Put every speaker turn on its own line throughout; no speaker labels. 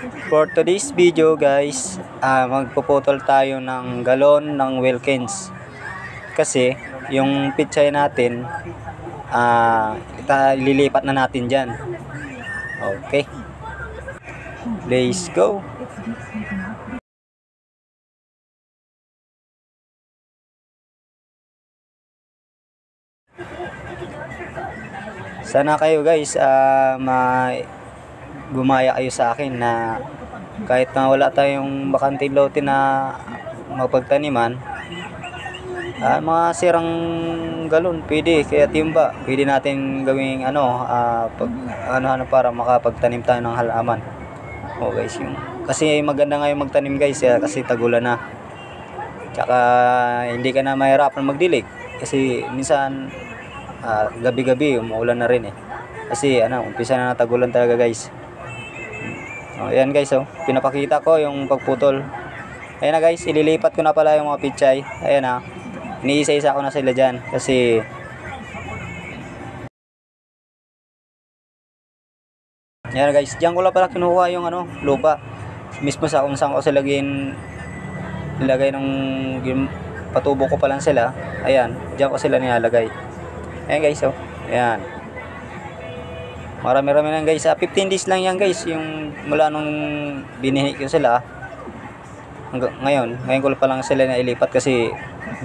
For today's video guys, magpuputol tayo ng galon ng Wilkins. Kasi yung pichay natin, ililipat na natin dyan. Okay, let's go. Sana kayo guys, gumaya kayo sa akin na kahit na wala tayong bakanting lote na mapagtaniman, mga sirang galon pwede, kaya timba pwede natin gawing para makapagtanim tayo ng halaman. Guys, kasi maganda nga yung magtanim guys, kasi tagulan na, tsaka hindi ka na mahirapan magdilig kasi minsan gabi-gabi umuulan na rin kasi umpisa na tagulan talaga guys. Ayan guys, pinapakita ko yung pagputol. Ayan na guys, ililipat ko na pala yung mga pichay. Ayan iniisa-isa ko na sila dyan kasi ayan guys, dyan ko lang pala kinuha yung lupa mismo sa kung saan ko sila nilagay ng patubo ko pa lang sila. Ayan, dyan ko sila nilalagay. Ayan guys, ayan, marami-rami lang guys. 15 days lang yan guys, yung mula nung binihi ko sila ngayon ko pa lang sila na ilipat kasi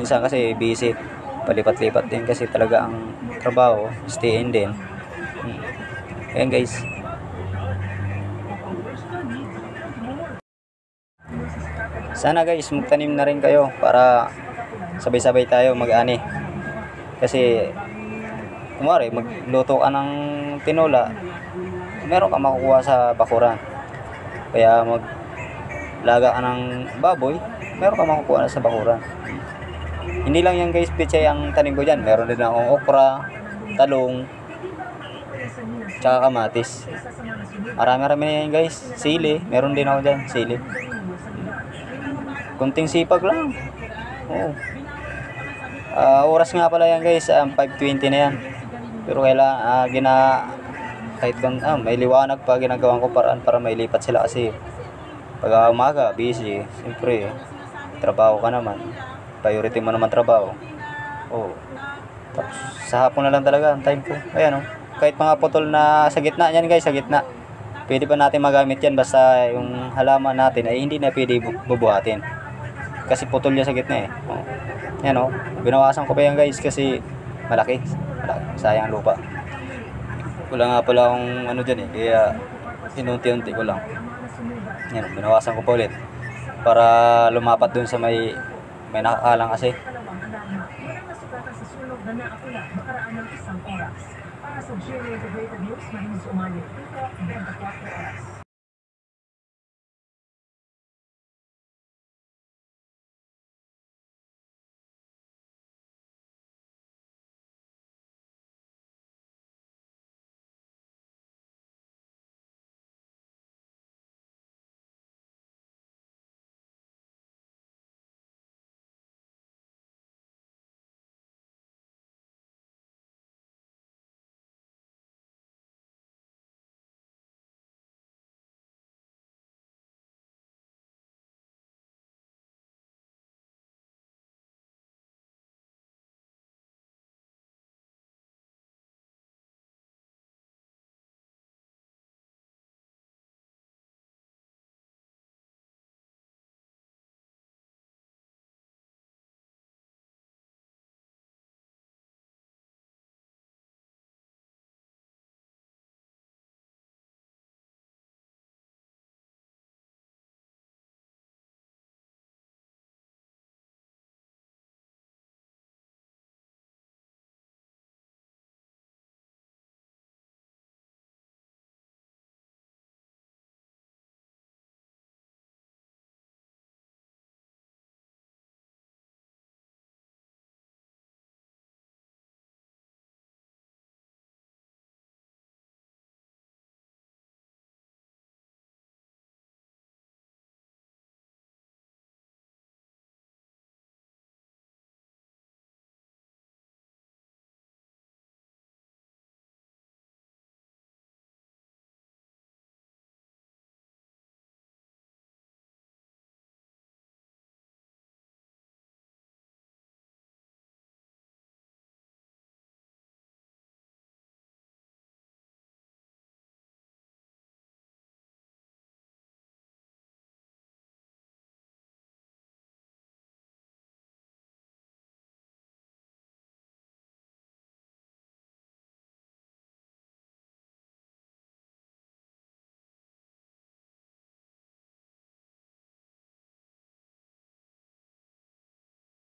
minsan kasi busy, palipat-lipat din kasi talaga ang trabaho, stay in din. Ayan guys, sana guys magtanim na rin kayo para sabay-sabay tayo mag-ani. Kasi kumari magluto ka ng tinola, meron ka makukuha sa bakuran. Kaya maglaga ka ng baboy, meron ka makukuha sa bakuran. Hindi lang yan guys pichay ang tanim ko dyan, meron din akong okra, talong, tsaka kamatis. Marami-rami na yan guys. Sili, meron din ako dyan, sili. Kunting sipag lang. Oras nga pala yan guys, 5:20 na yan. Pero kailangan kahit may liwanag pa, ginagawan ko paraan para mailipat sila kasi pag umaga busy, siyempre trabaho ka naman, priority mo naman trabaho. Tapos sa hapon na lang talaga ang time ko. Ayan kahit mga putol na sa gitna yan guys, sa gitna pwede pa natin magamit yan, basta yung halaman natin ay hindi na pwede bubuhatin kasi putol yan sa gitna yan binawasan ko pa yan guys kasi malaki, sayang lupa. Wala nga pala akong dyan kaya inunti-unti ko lang. Yan, binawasan ko pa ulit para lumapat dun sa may nakakalang kasi.